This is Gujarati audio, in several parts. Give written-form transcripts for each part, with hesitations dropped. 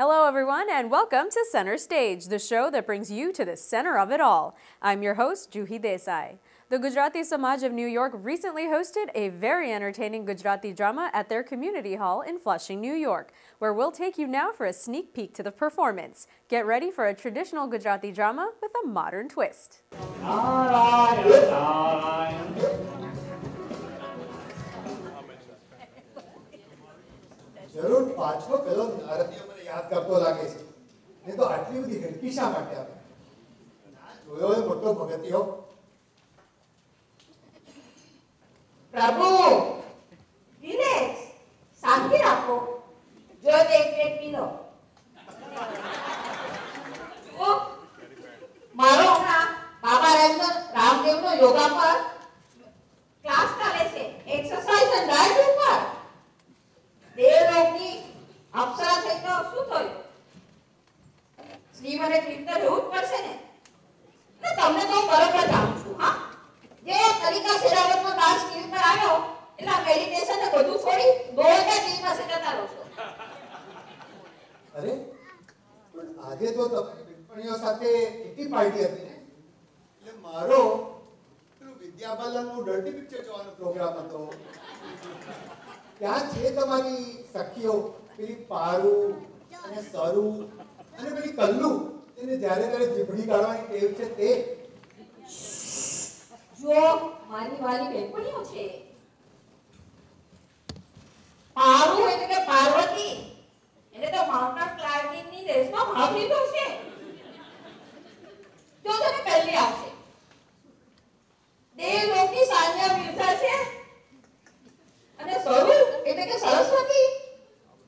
Hello, everyone, and welcome to Center Stage, the show that brings you to the center of it all. I'm your host, Juhi Desai. The Gujarati Samaj of New York recently hosted a very entertaining Gujarati drama at their community hall in Flushing, New York, where we'll take you now for a sneak peek to the performance. Get ready for a traditional Gujarati drama with a modern twist. જરૂર પાછો પેલો નારદીય મને યાદ કરતો લાગે છે. ને તો આટલી બધી હેડકી શા માટે આપે? જોયો એ મોટો ભગતિયો. પ્રભુ રિલેક્સ, શાંતિ રાખો. જો એક પ્લેટ પી લો. ઓ મારો હમણાં બાબા રામદેવનો યોગા પર ક્લાસ ચાલે છે, એક્સરસાઇઝ એન્ડ ડાયટ ઉપર. દેવલોકની અપ્સરા થઈ તો શું થયું? શ્રી મને ટ્રીપ તો રહેવું જ પડશે ને. તમને તો બરોબર જાણું છું. હા, જે તરીકા શેરાવતનો ડાન્સ ટીવી પર આવ્યો એટલે મેડિટેશન ને બધું છોડી દોડતા ટીવી પાસે જતા રહો છો. અરે પણ આજે તો તમારી ટિપ્પણીઓ સાથે કિટી પાર્ટી હતી ને, એટલે મારો પેલું વિદ્યા બાલનનું ડર્ટી પિક્ચર જોવાનો પ્રોગ્રામ હતો. ત્યાં છે તમારી સખીઓ, પેલી પારુ અને સરુ અને પેલી કલ્લુ, એને જ્યારે ત્યારે જીભડી કાઢવાની ટેવ છે તે. જો મારી વાલી બેનપણીઓ છે. પારુ એટલે કે પાર્વતી, એટલે તો માઉન્ટેન ક્લાઇમ્બિંગની રેસમાં ભાગ લીધો છે. જો તમે પહેલી આવશે. દેવલોકની સાન્યા મિર્ઝા છે. અને સરુ એટલે કે સરસ્વતી,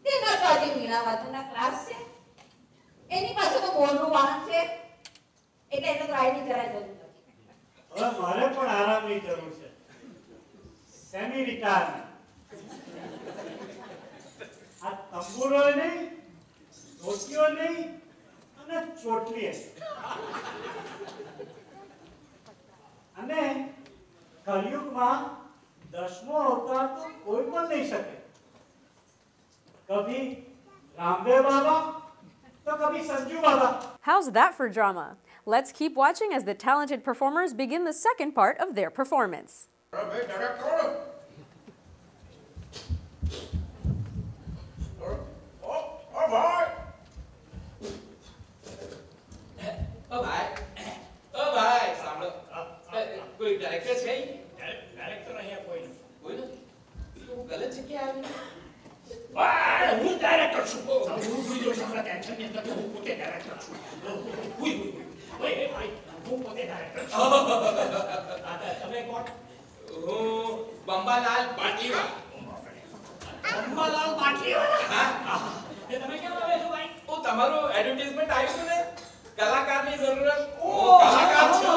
તે નટરાજી વીણાવાદનના ક્લાસ છે. એની પાસે તો મોરનું વાહન છે, એટલે એને તો રાઈડની જરાય જરૂર નથી. હવે મારે પણ આરામની જરૂર છે. Semi retirement. આ તંબુરો નહીં, ધોતીઓ નહીં અને ચોટલી અને કલયુગમાં 10મો અવતાર તો કોઈ પણ લઈ શકે. કભી રામદેવ બાબા તો કભી સંજુ બાબા. How's that for drama? Let's keep watching as the talented performers begin the second part of their performance. કોઈ ડાયરેક્ટર છે? ડાયરેક્ટર અહીંયા કોઈ નથી. કોઈ નથી? હું ગલત જગ્યાએ આવ્યો. હું ડાયરેક્ટર છું. હું બીજો સાંભળા ટેન્શનની અંદર હું પોતે ડાયરેક્ટર છું. ઓય ભાઈ, હું પોતે ડાયરેક્ટર છું. તમે કોણ? હું બંબાલાલ પાટલીવાલા. બંબાલાલ પાટલીવાલા? હા. એ તમે કેમ આવે છો ભાઈ? ઓ તમારું એડવર્ટાઇઝમેન્ટ આવ્યું છે ને, કલાકારની જરૂરત. ઓ કલાકાર છો?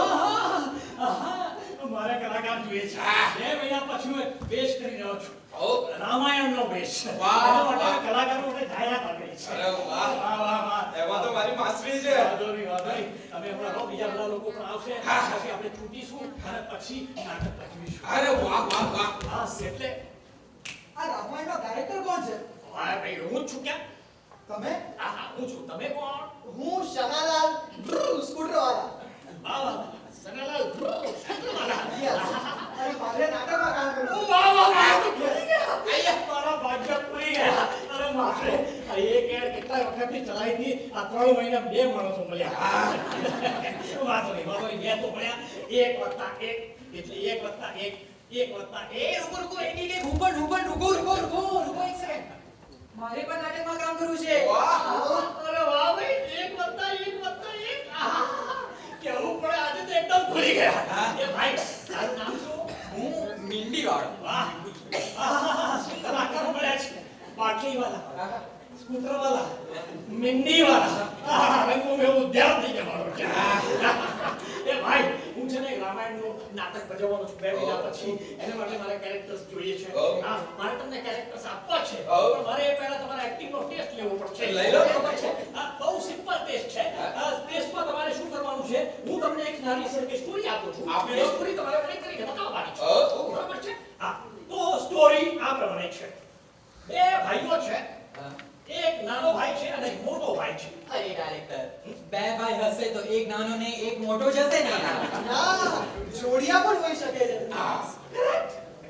મારે કલાકાર જોઈએ છે. 2 મહિના પછી વેશ કરી રહ્યો છું. રામાયણનો વેશ. એના માટે કલાકારો માટે જાહેરાત આપી છે. અરે વાહ વાહ વાહ, એમાં તો મારી માસ્ટરી છે. વાદોરી તમે હમણાં બીજા બધા લોકો પણ આવશે, પછી આપણે છૂટીશું અને પછી નાટક ભજવીશું. અરે વાહ વાહ વાહ. હા, એટલે આ રામાયણનો ડાયરેક્ટર કોણ છે? હા ભાઈ, હું જ છું. ક્યાં તમે? હા, હું છું. તમે કોણ? હું શનાલાલ સ્કૂટર વાળા. વાહ, સનાલાલ સ્કૂટરવાળા. અરે મારે નાટકમાં કામ કર્યું. વાહ વાહ વાહ, અહીંયા મારા ભાગ્ય પૂરી ગયા. અરે મારે એક એડ કેટલા વખતથી ચલાવી હતી. આ 3 મહિના 2 માણસો મળ્યા. વાતો નહીં બે તો મળ્યા. 1 + 1 એટલે 1 + 1 રૂકો એક સેકન્ડ. મારે પણ નાટકમાં કામ કર્યું છે. વાહ. અરે વાહ ભાઈ, 1 + 1 કેવું પડે આજે તો એકદમ ભૂલી ગયા. એ ભાઈ, તારું નામ શું? હું મિંડીવાળો. વાહ, શું કલાકારો મળ્યા છે. પાટલીવાલા, સ્કૂટરવાલા, મિંડીવાલા. હવે હું એવું ધ્યાન થઈ જવાનું છે. એ ભાઈ, હું છે ને રામાયણનું નાટક ભજવવાનો છું 2 મહિના પછી. એના માટે મારે કેરેક્ટર્સ જોઈએ છે. હા, મારે તમને કેરેક્ટર્સ આપવા છે, પણ મારે એ પહેલા તમારા એક્ટિંગનો ટેસ્ટ લેવો પડશે. લઈ લો. આ બહુ સિમ્પલ ટેસ્ટ છે. ટેસ્ટમાં તમારે શું કરવાનું છે? હું તમને એક નાની સરખી સ્ટોરી આપું છું. આપી એ દો. સ્ટોરી તમારે મને કરીને બતાવવાની છે. ઓ. બરાબર છે? હા, તો સ્ટોરી આ પ્રમાણે છે. 2 ભાઈઓ છે. એક નાનો ભાઈ છે અને એક મોટો મોટો જશે ને ના જોડિયા પણ હોઈ શકે છે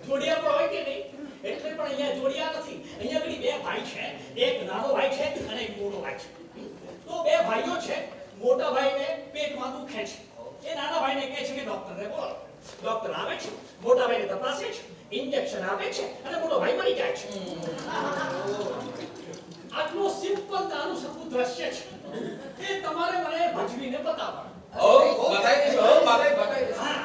જોડિયા પણ હોય કે નહીં એટલે પણ અહીંયા જોડિયા નથી અહીંયા પેલી બે ભાઈ છે એક નાનો ભાઈ છે અને એક મોટો ભાઈ છે તો બે ભાઈઓ છે મોટા ભાઈને પેટમાં દુખે છે એ નાના ભાઈને કહે છે કે ડોક્ટરને બોલો ડોક્ટર આવે છે મોટા ભાઈને તપાસે છે ઇન્જેક્શન આપે છે અને મોટો ભાઈ મરી જાય છે આટલું સિમ્પલ નાનું સરખું દ્રશ્ય છે એ તમારે મને ભજવીને બતાવવાનું બતાવી દેજો બતાવી દેજો હા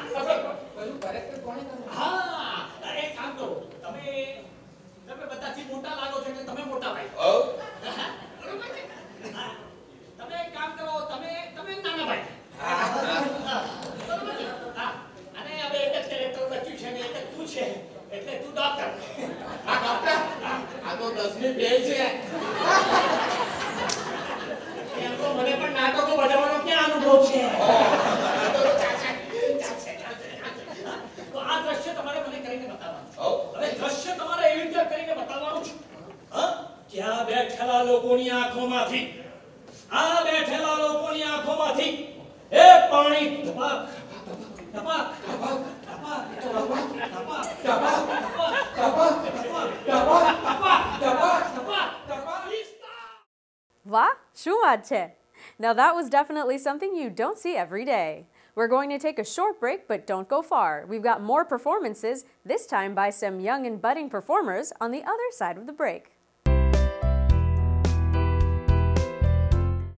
બધું કરેક્ટ કોણે કર્યું હા એક કામ કરો તમે બધાથી મોટા લાગો છો એટલે તમે મોટા ભાઈ બરોબર છે હા તમે એક કામ કરો તમે નાના ભાઈ બરોબર છે હા અને હવે એક જ કેરેક્ટર બચ્યું છે ને એક જ તું છે એટલે તું ડોક્ટર આ ડોક્ટર આ તો 10મી ફેલ છે એમ તો મને પણ નાટકો ભજવવાનો ક્યાં અનુભવ છે તો આ દ્રશ્ય તમારે મને કરીને બતાવવાનું હવે દ્રશ્ય તમારે એવી રીતે કરીને બતાવવાનું છે હા કે આ બેઠેલા લોકોની આંખોમાંથી એ પાણી ટપક ટપક વાહ, શું વાત છે! Now that was definitely something you don't see every day. We're going to take a short break, but don't go far. We've got more performances, this time by some young and budding performers on the other side of the break.